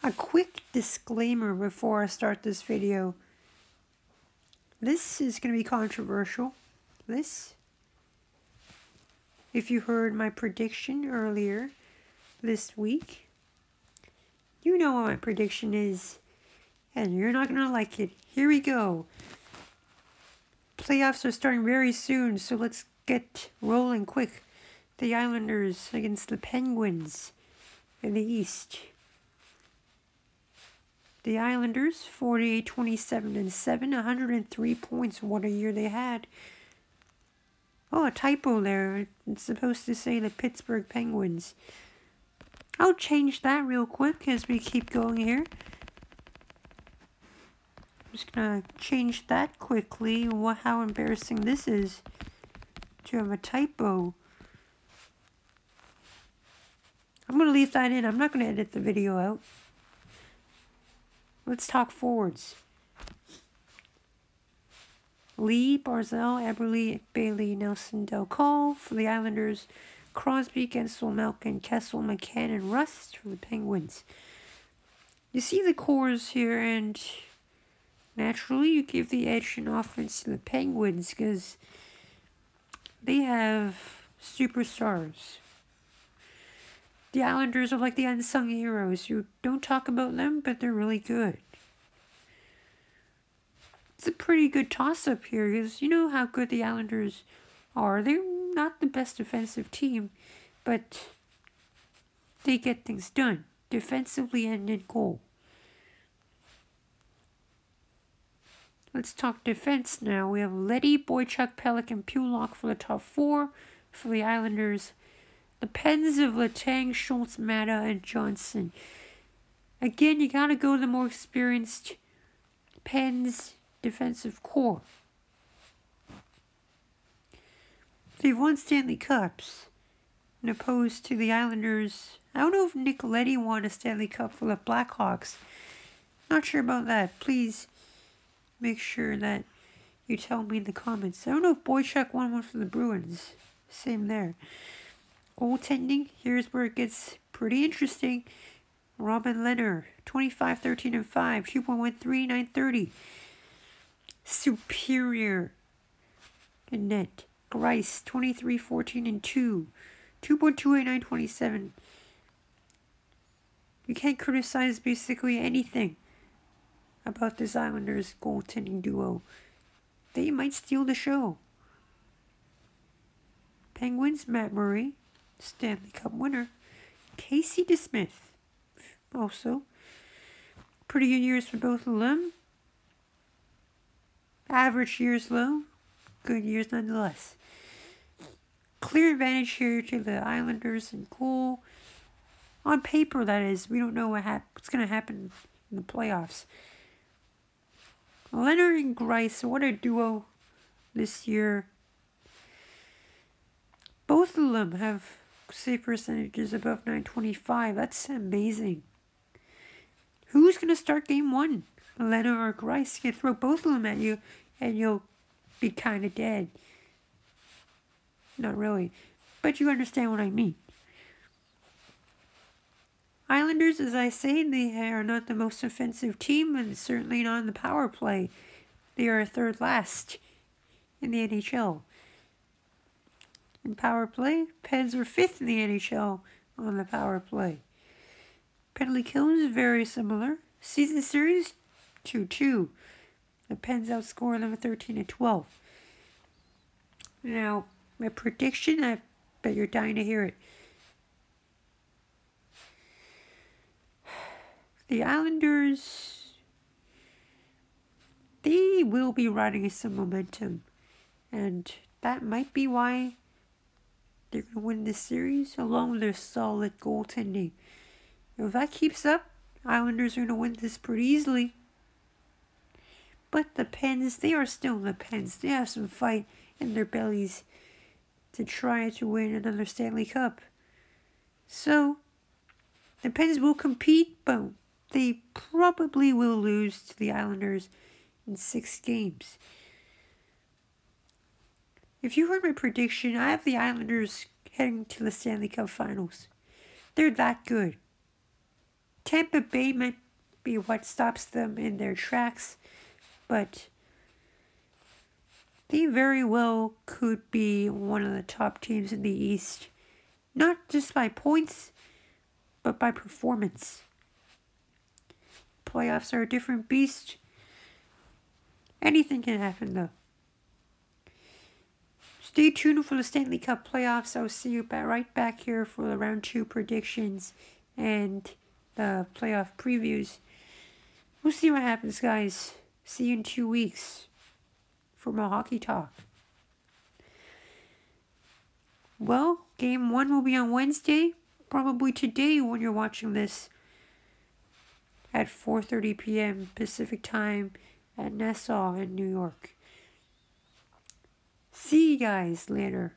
A quick disclaimer before I start this video. This is going to be controversial. If you heard my prediction earlier this week, you know what my prediction is, and you're not going to like it. Here we go. Playoffs are starting very soon, so let's get rolling quick. The Islanders against the Penguins in the East. The Islanders, 48-27-7, 103 points. What a year they had. Oh, a typo there. It's supposed to say the Pittsburgh Penguins. I'll change that real quick as we keep going here. I'm just going to change that quickly. How embarrassing this is to have a typo. I'm going to leave that in. I'm not going to edit the video out. Let's talk forwards. Lee, Barzal, Eberle, Bailey, Nelson, Del Call for the Islanders. Crosby, Gensel, Malkin, Kessel, McCann, and Rust for the Penguins. You see the cores here, and naturally you give the edge in offense to the Penguins because they have superstars. The Islanders are like the unsung heroes. You don't talk about them, but they're really good. It's a pretty good toss-up here because you know how good the Islanders are. They're not the best defensive team, but they get things done defensively and in goal. Let's talk defense now. We have Leddy, Boychuk, Pelech, and Pulock for the top four for the Islanders. The Pens of Letang, Schultz, Mata, and Johnson. Again, you gotta go the more experienced Pens defensive core. They've won Stanley Cups, in opposed to the Islanders. I don't know if Nick Leddy won a Stanley Cup for the Blackhawks. Not sure about that. Please make sure that you tell me in the comments. I don't know if Boychuk won one for the Bruins. Same there. Goaltending, here's where it gets pretty interesting. Robin Lehner, 25, 13, and 5, 2.13, 930. Superior in net. Grice, 23, 14, and 2, 2.28, 927. You can't criticize basically anything about this Islanders goaltending duo. They might steal the show. Penguins, Matt Murray, Stanley Cup winner. Casey DeSmith, also. Pretty good years for both of them. Average years low. Good years nonetheless. Clear advantage here to the Islanders in goal. On paper, that is. We don't know what's going to happen in the playoffs. Leonard and Grice, what a duo this year. Both of them have save percentages above 925. That's amazing. Who's going to start game one? Leonard or Grice? You can throw both of them at you and you'll be kind of dead. Not really. But you understand what I mean. Islanders, as I say, they are not the most offensive team and certainly not in the power play. They are third last in the NHL. In power play, Pens are 5th in the NHL on the power play. Penalty kill is very similar. Season series, 2-2. The Pens outscore them 13-12. Now, my prediction, I bet you're dying to hear it. The Islanders, they will be riding some momentum. And that might be why they're going to win this series, along with their solid goaltending. If that keeps up, Islanders are going to win this pretty easily. But the Pens, they are still the Pens. They have some fight in their bellies to try to win another Stanley Cup. So, the Pens will compete, but they probably will lose to the Islanders in 6 games. If you heard my prediction, I have the Islanders heading to the Stanley Cup Finals. They're that good. Tampa Bay might be what stops them in their tracks, but they very well could be one of the top teams in the East. Not just by points, but by performance. Playoffs are a different beast. Anything can happen though. Stay tuned for the Stanley Cup playoffs. I'll see you right back here for the round 2 predictions and the playoff previews. We'll see what happens, guys. See you in 2 weeks for more hockey talk. Well, game 1 will be on Wednesday, probably today when you're watching this, at 4:30 p.m. Pacific time at Nassau in New York. See you guys later.